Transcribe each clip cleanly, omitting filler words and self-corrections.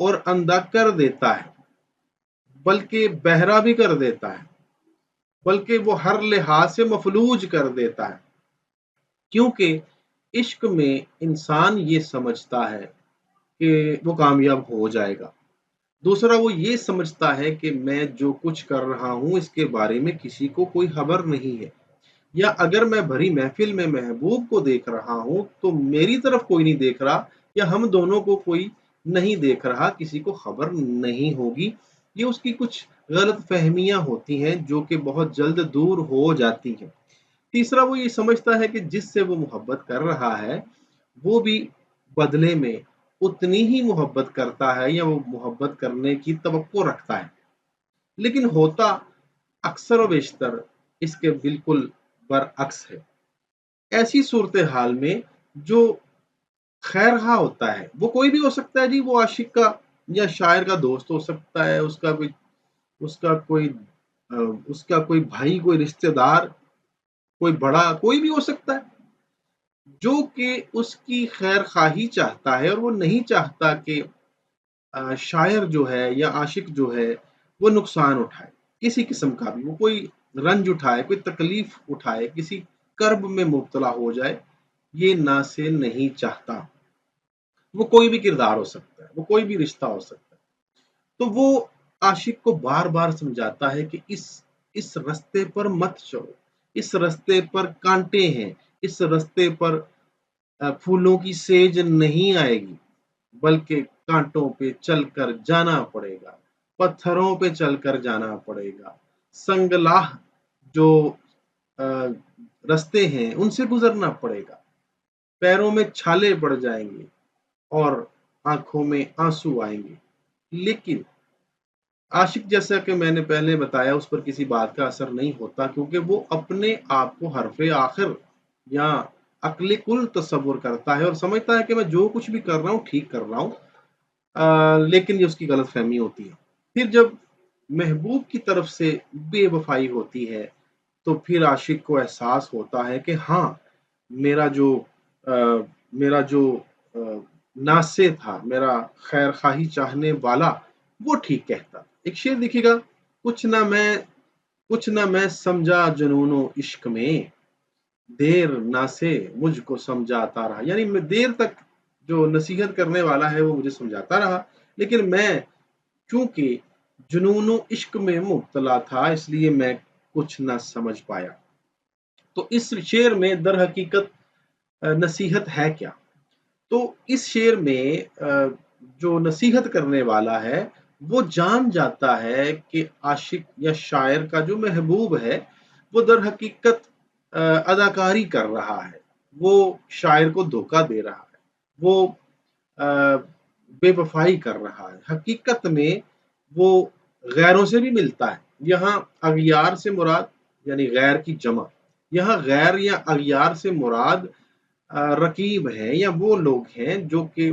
اور اندھا کر دیتا ہے، بلکہ بہرا بھی کر دیتا ہے، بلکہ وہ ہر لحاظ سے مفلوج کر دیتا ہے، کیونکہ عشق میں انسان یہ سمجھتا ہے کہ وہ کامیاب ہو جائے گا۔ دوسرا وہ یہ سمجھتا ہے کہ میں جو کچھ کر رہا ہوں اس کے بارے میں کسی کو کوئی خبر نہیں ہے، یا اگر میں بھری محفل میں محبوب کو دیکھ رہا ہوں تو میری طرف کوئی نہیں دیکھ رہا، یا ہم دونوں کو کوئی نہیں دیکھ رہا، کسی کو خبر نہیں ہوگی۔ یہ اس کی کچھ غلط فہمیاں ہوتی ہیں جو کہ بہت جلد دور ہو جاتی ہیں۔ تیسرا وہ یہ سمجھتا ہے کہ جس سے وہ محبت کر رہا ہے وہ بھی بدلے میں اتنی ہی محبت کرتا ہے، یا وہ محبت کرنے کی توقع رکھتا ہے، لیکن ہوتا اکثر و بیشتر اس کے بالکل برعکس ہے۔ ایسی صورتحال میں جو خیر خواہ ہوتا ہے وہ کوئی بھی ہو سکتا ہے جی، وہ عاشق کا یا شاعر کا دوست ہو سکتا ہے، اس کا کوئی اس کا کوئی بھائی، کوئی رشتہ دار، کوئی بڑا، کوئی بھی ہو سکتا ہے جو کہ اس کی خیر خواہی چاہتا ہے، اور وہ نہیں چاہتا کہ شاعر جو ہے یا عاشق جو ہے وہ نقصان اٹھائے، کسی قسم کا بھی، وہ کوئی رنج اٹھائے، کوئی تکلیف اٹھائے، کسی کرب میں مبتلا ہو جائے، یہ نہ سے نہیں چاہتا۔ وہ کوئی بھی کردار ہو سکتا ہے، وہ کوئی بھی رشتہ ہو سکتا ہے، تو وہ عاشق کو بار بار سمجھاتا ہے کہ اس رستے پر مت چلو، اس رستے پر کانٹے ہیں، اس رستے پر پھولوں کی سیج نہیں آئے گی، بلکہ کانٹوں پہ چل کر جانا پڑے گا، پتھروں پہ چل کر جانا پڑے گا، سنگلاہ جو رستے ہیں ان سے گزرنا پڑے گا، پیروں میں چھالے پڑ جائیں گے اور آنکھوں میں آنسو آئیں گے، لیکن عاشق، جیسا کہ میں نے پہلے بتایا، اس پر کسی بات کا اثر نہیں ہوتا، کیونکہ وہ اپنے آپ کو حرف آخر یا عقل کل تصور کرتا ہے اور سمجھتا ہے کہ میں جو کچھ بھی کر رہا ہوں ٹھیک کر رہا ہوں، لیکن یہ اس کی غلط فہمی ہوتی ہے۔ پھر جب محبوب کی طرف سے بے وفائی ہوتی ہے تو پھر عاشق کو احساس ہوتا ہے کہ ہاں، میرا جو میرا جو ناصح تھا، میرا خیر خواہی چاہنے والا، وہ ٹھیک کہتا۔ ایک شعر دیکھیے گا، کچھ نہ میں سمجھا جنون و عشق میں، دیر نہ سے مجھ کو سمجھاتا رہا، یعنی میں دیر تک جو نصیحت کرنے والا ہے وہ مجھے سمجھاتا رہا، لیکن میں چونکہ جنون و عشق میں مبتلا تھا اس لیے میں کچھ نہ سمجھ پایا۔ تو اس شعر میں در حقیقت نصیحت ہے کیا؟ تو اس شعر میں جو نصیحت کرنے والا ہے وہ جان جاتا ہے کہ عاشق یا شاعر کا جو محبوب ہے وہ در حقیقت اداکاری کر رہا ہے، وہ شاعر کو دھوکہ دے رہا ہے، وہ بے وفائی کر رہا ہے، حقیقت میں وہ غیروں سے بھی ملتا ہے۔ یہاں اغیار سے مراد یعنی غیر کی جمع، یہاں غیر یا اغیار سے مراد رقیب ہیں، یا وہ لوگ ہیں جو کہ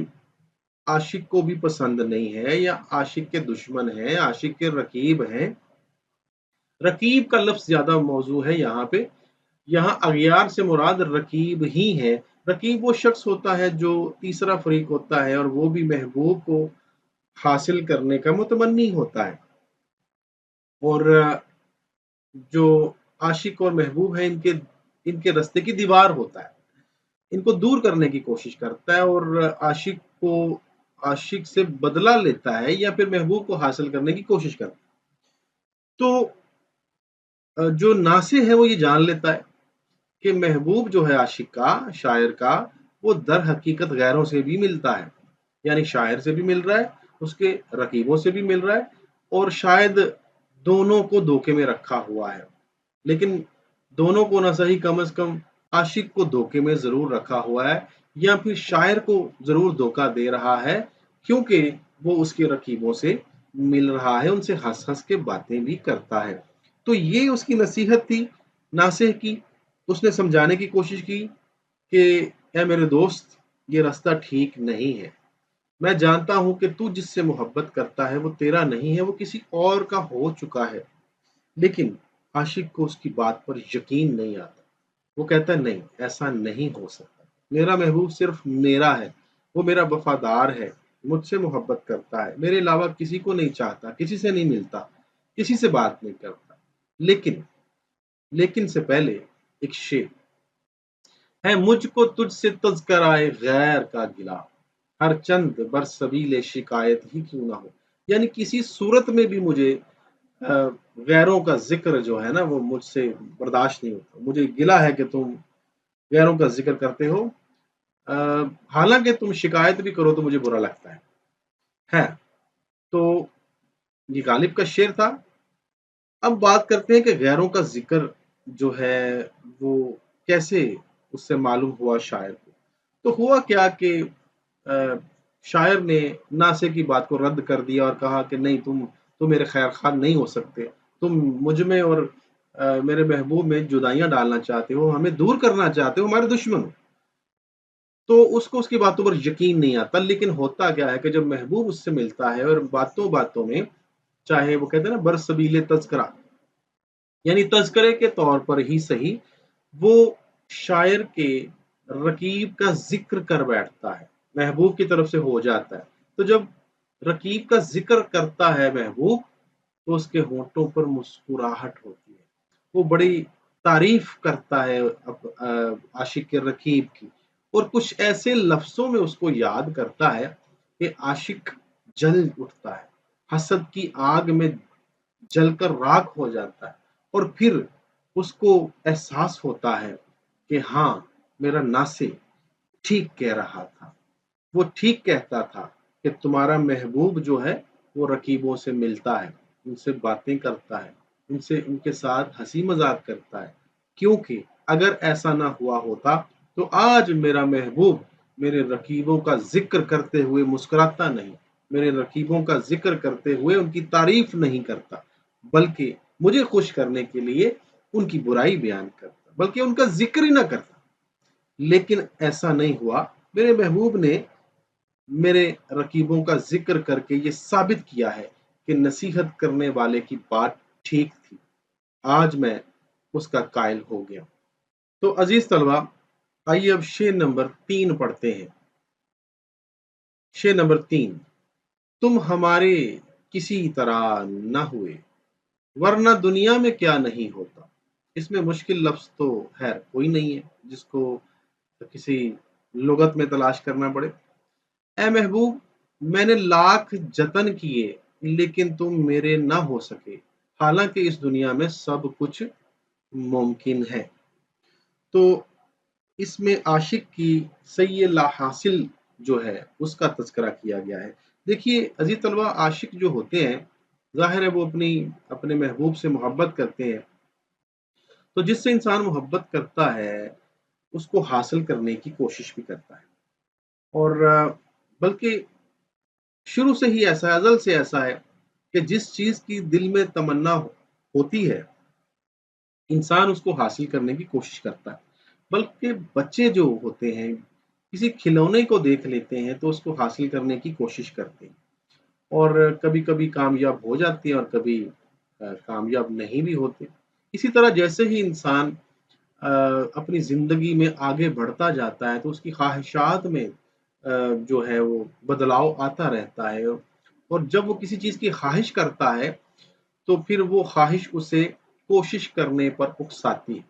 عاشق کو بھی پسند نہیں ہے، یا عاشق کے دشمن ہیں، عاشق کے رقیب ہیں۔ رقیب کا لفظ زیادہ موضوع ہے یہاں پہ، یہاں اغیار سے مراد رقیب ہی ہے۔ رقیب وہ شخص ہوتا ہے جو تیسرا فریق ہوتا ہے اور وہ بھی محبوب کو حاصل کرنے کا متمنی ہوتا ہے، اور جو عاشق اور محبوب ہے ان کے رستے کی دیوار ہوتا ہے، ان کو دور کرنے کی کوشش کرتا ہے، اور عاشق سے بدلہ لیتا ہے یا پھر محبوب کو حاصل کرنے کی کوشش کرتا ہے۔ تو جو ناصح ہے وہ یہ جان لیتا ہے کہ محبوب جو ہے عاشق کا، شاعر کا، وہ در حقیقت غیروں سے بھی ملتا ہے، یعنی شاعر سے بھی مل رہا ہے، اس کے رقیبوں سے بھی مل رہا ہے، اور شاید دونوں کو دھوکے میں رکھا ہوا ہے، لیکن دونوں کو نہ صحیح کم از کم عاشق کو دھوکے میں ضرور رکھا ہوا ہے، یا پھر شاعر کو ضرور دھوکہ دے رہا ہے، کیونکہ وہ اس کے رقیبوں سے مل رہا ہے، ان سے ہنس ہنس کے باتیں بھی کرتا ہے۔ تو یہ اس کی نصیحت تھی ناصح کی، اس نے سمجھانے کی کوشش کی کہ اے میرے دوست، یہ راستہ ٹھیک نہیں ہے، میں جانتا ہوں کہ تو جس سے محبت کرتا ہے وہ تیرا نہیں ہے، وہ کسی اور کا ہو چکا ہے، لیکن عاشق کو اس کی بات پر یقین نہیں آتا، وہ کہتا ہے نہیں، ایسا نہیں ہو سکتا، میرا محبوب صرف میرا ہے، وہ میرا وفادار ہے، مجھ سے محبت کرتا ہے، میرے علاوہ کسی کو نہیں چاہتا، کسی سے نہیں ملتا، کسی سے بات نہیں کرتا۔ لیکن لیکن سے پہلے ایک شعر ہے: مجھ کو تجھ سے تذکرائے غیر کا گلا، ہر چند برسبیل شکایت ہی کیوں نہ ہو۔ یعنی کسی صورت میں بھی مجھے غیروں کا ذکر جو ہے نا وہ مجھ سے برداشت نہیں ہوتا، مجھے گلہ ہے کہ تم غیروں کا ذکر کرتے ہو، حالانکہ تم شکایت بھی کرو تو مجھے برا لگتا ہے۔ تو یہ غالب کا شعر تھا۔ اب بات کرتے ہیں کہ غیروں کا ذکر جو ہے وہ کیسے اس سے معلوم ہوا شاعر کو۔ تو ہوا کیا کہ شاعر نے ناصح کی بات کو رد کر دیا اور کہا کہ نہیں، تم میرے خیر خواہ نہیں ہو سکتے، تم مجھ میں اور میرے محبوب میں جدائیاں ڈالنا چاہتے ہو، ہمیں دور کرنا چاہتے ہو، ہمارے دشمن ہو۔ تو اس کو اس کی باتوں پر یقین نہیں آتا، لیکن ہوتا کیا ہے کہ جب محبوب اس سے ملتا ہے اور باتوں باتوں میں، چاہے وہ کہتے ہیں نا برسبیل تذکرہ، یعنی تذکرے کے طور پر ہی صحیح، وہ شاعر کے رکیب کا ذکر کر بیٹھتا ہے، محبوب کی طرف سے ہو جاتا ہے۔ تو جب رکیب کا ذکر کرتا ہے محبوب تو اس کے ہونٹوں پر مسکراہٹ ہوتی ہے، وہ بڑی تعریف کرتا ہے عاشق کے رکیب کی، اور کچھ ایسے لفظوں میں اس کو یاد کرتا ہے کہ عاشق جل اٹھتا ہے، حسد کی آگ میں جل کر راکھ ہو جاتا ہے، اور پھر اس کو احساس ہوتا ہے کہ ہاں، میرا ناصح ٹھیک کہہ رہا تھا، وہ ٹھیک کہتا تھا کہ تمہارا محبوب جو ہے وہ رکیبوں سے ملتا ہے، ان سے باتیں کرتا ہے، ان کے ساتھ ہنسی مذاق کرتا ہے، کیونکہ اگر ایسا نہ ہوا ہوتا تو آج میرا محبوب میرے رکیبوں کا ذکر کرتے ہوئے مسکراتا نہیں، میرے رکیبوں کا ذکر کرتے ہوئے ان کی تعریف نہیں کرتا، بلکہ مجھے خوش کرنے کے لیے ان کی برائی بیان کرتا، بلکہ ان کا ذکر ہی نہ کرتا۔ لیکن ایسا نہیں ہوا، میرے محبوب نے میرے رکیبوں کا ذکر کر کے یہ ثابت کیا ہے کہ نصیحت کرنے والے کی بات ٹھیک تھی، آج میں اس کا قائل ہو گیا۔ تو عزیز طلبہ، آئیے اب شعر نمبر 3 پڑھتے ہیں۔ شعر نمبر 3: تم ہمارے کسی طرح نہ ہوئے، ورنہ دنیا میں کیا نہیں ہوتا۔ اس میں مشکل لفظ تو خیر کوئی نہیں ہے جس کو کسی لغت میں تلاش کرنا پڑے۔ اے محبوب، میں نے لاکھ جتن کیے لیکن تم میرے نہ ہو سکے، حالانکہ اس دنیا میں سب کچھ ممکن ہے۔ تو اس میں عاشق کی سعی لا حاصل جو ہے اس کا تذکرہ کیا گیا ہے۔ دیکھیے عزیز طلبہ، عاشق جو ہوتے ہیں ظاہر ہے وہ اپنے محبوب سے محبت کرتے ہیں، تو جس سے انسان محبت کرتا ہے اس کو حاصل کرنے کی کوشش بھی کرتا ہے، اور بلکہ شروع سے ہی ایسا ہے، ازل سے ایسا ہے کہ جس چیز کی دل میں تمنا ہوتی ہے انسان اس کو حاصل کرنے کی کوشش کرتا ہے۔ بلکہ بچے جو ہوتے ہیں کسی کھلونے کو دیکھ لیتے ہیں تو اس کو حاصل کرنے کی کوشش کرتے ہیں، اور کبھی کبھی کامیاب ہو جاتے ہیں اور کبھی کامیاب نہیں بھی ہوتے۔ اسی طرح جیسے ہی انسان اپنی زندگی میں آگے بڑھتا جاتا ہے تو اس کی خواہشات میں جو ہے وہ بدلاؤ آتا رہتا ہے، اور جب وہ کسی چیز کی خواہش کرتا ہے تو پھر وہ خواہش اسے کوشش کرنے پر اکساتی ہے،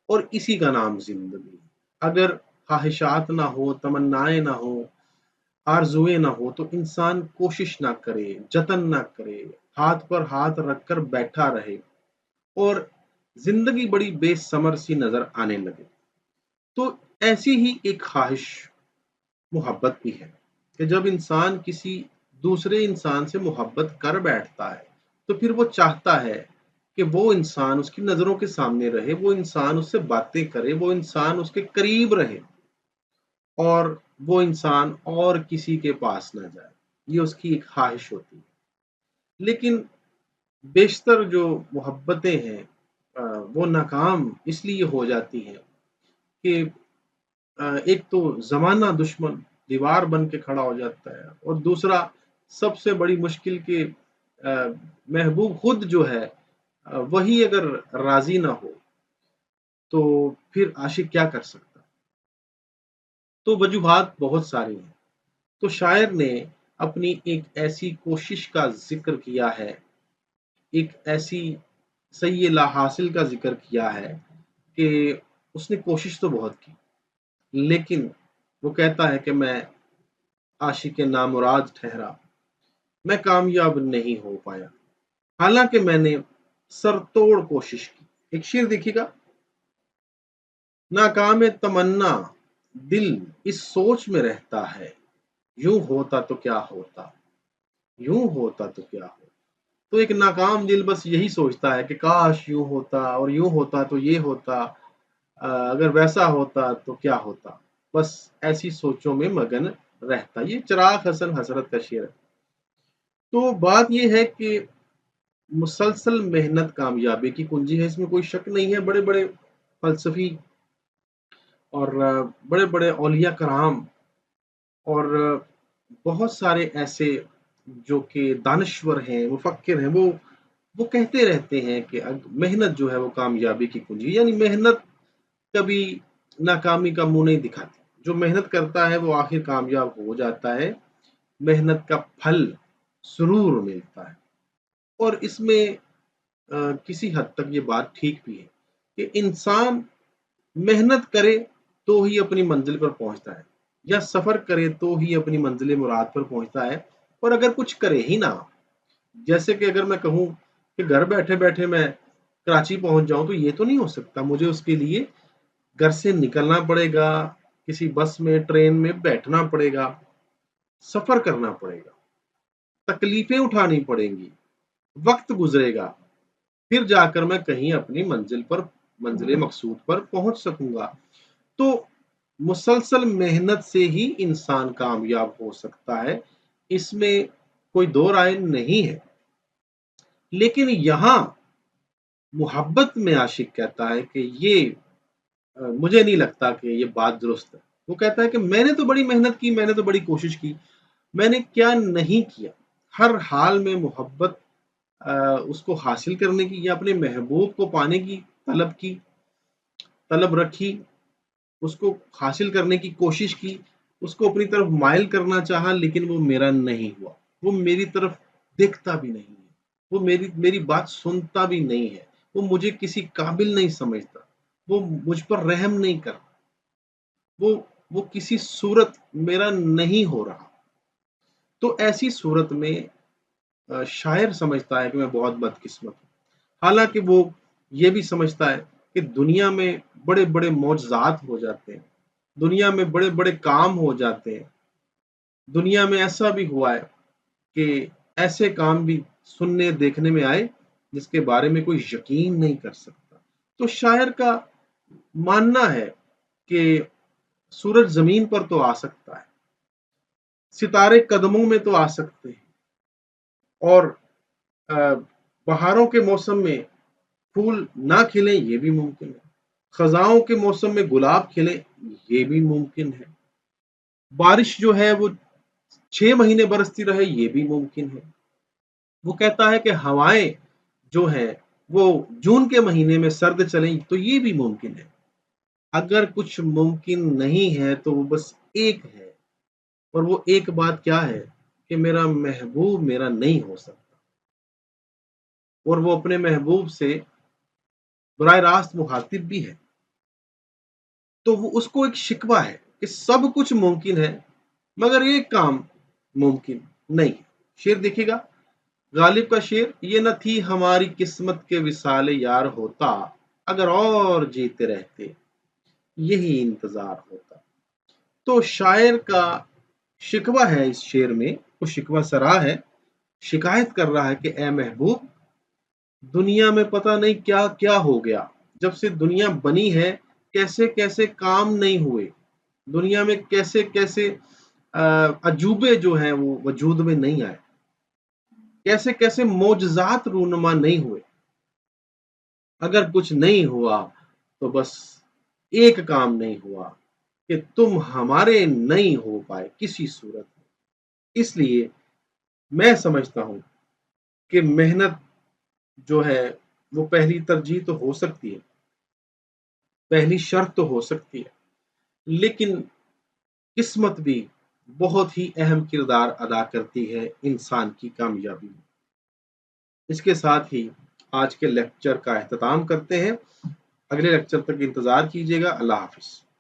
اور اسی کا نام زندگی۔ اگر خواہشات نہ ہو، تمنائیں نہ ہو، آرزوئیں نہ ہو تو انسان کوشش نہ کرے، جتن نہ کرے، ہاتھ پر ہاتھ رکھ کر بیٹھا رہے اور زندگی بڑی بے ثمر سی نظر آنے لگے۔ تو ایسی ہی ایک خواہش محبت بھی ہے کہ جب انسان کسی دوسرے انسان سے محبت کر بیٹھتا ہے تو پھر وہ چاہتا ہے کہ وہ انسان اس کی نظروں کے سامنے رہے، وہ انسان اس سے باتیں کرے، وہ انسان اس کے قریب رہے، اور وہ انسان اور کسی کے پاس نہ جائے۔ یہ اس کی ایک خواہش ہوتی ہے، لیکن بیشتر جو محبتیں ہیں وہ ناکام اس لیے ہو جاتی ہیں کہ ایک تو زمانہ دشمن دیوار بن کے کھڑا ہو جاتا ہے، اور دوسرا سب سے بڑی مشکل کہ محبوب خود جو ہے وہی اگر راضی نہ ہو تو پھر عاشق کیا کر سکتا۔ تو وجوہات بہت ساری ہیں، تو شاعر نے اپنی ایک ایسی کوشش کا ذکر کیا ہے، ایک ایسی سعی حاصل کا ذکر کیا ہے کہ اس نے کوشش تو بہت کی، لیکن وہ کہتا ہے کہ میں عاشق نامراد ٹھہرا، میں کامیاب نہیں ہو پایا، حالانکہ میں نے سر توڑ کوشش کی۔ ایک شعر دیکھیے گا، ناکام تمنا دل اس سوچ میں رہتا ہے، یوں ہوتا تو کیا ہوتا، یوں ہوتا تو کیا ہوتا۔ تو ایک ناکام دل بس یہی سوچتا ہے کہ کاش یوں ہوتا، اور یوں ہوتا تو یہ ہوتا، اگر ویسا ہوتا تو کیا ہوتا، بس ایسی سوچوں میں مگن رہتا۔ یہ چراغ حسن حسرت کا شعر ہے۔ تو بات یہ ہے کہ مسلسل محنت کامیابی کی کنجی ہے، اس میں کوئی شک نہیں ہے۔ بڑے بڑے فلسفی اور بڑے بڑے اولیاء کرام اور بہت سارے ایسے جو کہ دانشور ہیں، مفکر ہیں، وہ کہتے رہتے ہیں کہ محنت جو ہے وہ کامیابی کی کنجی، یعنی محنت کبھی ناکامی کا منہ نہیں دکھاتی۔ جو محنت کرتا ہے وہ آخر کامیاب ہو جاتا ہے، محنت کا پھل ضرور ملتا ہے۔ اور اس میں کسی حد تک یہ بات ٹھیک بھی ہے کہ انسان محنت کرے تو ہی اپنی منزل پر پہنچتا ہے، یا سفر کرے تو ہی اپنی منزل مراد پر پہنچتا ہے۔ اور اگر کچھ کرے ہی نہ، جیسے کہ اگر میں کہوں کہ گھر بیٹھے بیٹھے میں کراچی پہنچ جاؤں، تو یہ تو نہیں ہو سکتا، مجھے اس کے لیے گھر سے نکلنا پڑے گا، کسی بس میں ٹرین میں بیٹھنا پڑے گا، سفر کرنا پڑے گا، تکلیفیں اٹھانی پڑیں گی، وقت گزرے گا، پھر جا کر میں کہیں اپنی منزل مقصود پر پہنچ سکوں گا۔ تو مسلسل محنت سے ہی انسان کامیاب ہو سکتا ہے، اس میں کوئی دو رائے نہیں ہے۔ لیکن یہاں محبت میں عاشق کہتا ہے کہ یہ مجھے نہیں لگتا کہ یہ بات درست ہے۔ وہ کہتا ہے کہ میں نے تو بڑی محنت کی، میں نے تو بڑی کوشش کی، میں نے کیا نہیں کیا۔ ہر حال میں محبت اس کو حاصل کرنے کی یا اپنے محبوب کو پانے کی طلب رکھی، اس کو حاصل کرنے کی کوشش کی، اس کو اپنی طرف مائل کرنا چاہا، لیکن وہ میرا نہیں ہوا۔ وہ میری طرف دیکھتا بھی نہیں ہے، وہ میری بات سنتا بھی نہیں ہے، وہ مجھے کسی قابل نہیں سمجھتا، وہ مجھ پر رحم نہیں کرتا، وہ کسی صورت میرا نہیں ہو رہا۔ تو ایسی صورت میں شاعر سمجھتا ہے کہ میں بہت بدقسمت ہوں، حالانکہ وہ یہ بھی سمجھتا ہے کہ دنیا میں بڑے بڑے معجزات ہو جاتے ہیں، دنیا میں بڑے بڑے کام ہو جاتے ہیں، دنیا میں ایسا بھی ہوا ہے کہ ایسے کام بھی سننے دیکھنے میں آئے جس کے بارے میں کوئی یقین نہیں کر سکتا۔ تو شاعر کا ماننا ہے کہ سورج زمین پر تو آ سکتا ہے، ستارے قدموں میں تو آ سکتے ہیں، اور بہاروں کے موسم میں پھول نہ کھلیں یہ بھی ممکن ہے، خزاؤں کے موسم میں گلاب کھلیں یہ بھی ممکن ہے، بارش جو ہے وہ 6 مہینے برستی رہے یہ بھی ممکن ہے۔ وہ کہتا ہے کہ ہوائیں جو ہیں وہ جون کے مہینے میں سرد چلیں تو یہ بھی ممکن ہے۔ اگر کچھ ممکن نہیں ہے تو وہ بس ایک ہے، اور وہ ایک بات کیا ہے کہ میرا محبوب میرا نہیں ہو سکتا۔ اور وہ اپنے محبوب سے براہ راست مخاطب بھی ہے، تو وہ اس کو ایک شکوہ ہے کہ سب کچھ ممکن ہے مگر ایک کام ممکن نہیں۔ شعر دیکھیے گا، غالب کا شعر، یہ نہ تھی ہماری قسمت کے وصال یار ہوتا، اگر اور جیتے رہتے یہی انتظار ہوتا۔ تو شاعر کا شکوہ ہے اس شعر میں، وہ شکوہ سرا ہے، شکایت کر رہا ہے کہ اے محبوب، دنیا میں پتہ نہیں کیا کیا ہو گیا، جب سے دنیا بنی ہے کیسے کیسے کام نہیں ہوئے، دنیا میں کیسے کیسے عجوبے جو ہیں وہ وجود میں نہیں آئے، کیسے کیسے معجزات رونما نہیں ہوئے۔ اگر کچھ نہیں ہوا تو بس ایک کام نہیں ہوا کہ تم ہمارے نہیں ہو پائے کسی صورت میں۔ اس لیے میں سمجھتا ہوں کہ محنت جو ہے وہ پہلی ترجیح تو ہو سکتی ہے، پہلی شرط تو ہو سکتی ہے، لیکن قسمت بھی بہت ہی اہم کردار ادا کرتی ہے انسان کی کامیابی میں۔ اس کے ساتھ ہی آج کے لیکچر کا اختتام کرتے ہیں۔ اگلے لیکچر تک انتظار کیجیے گا۔ اللہ حافظ۔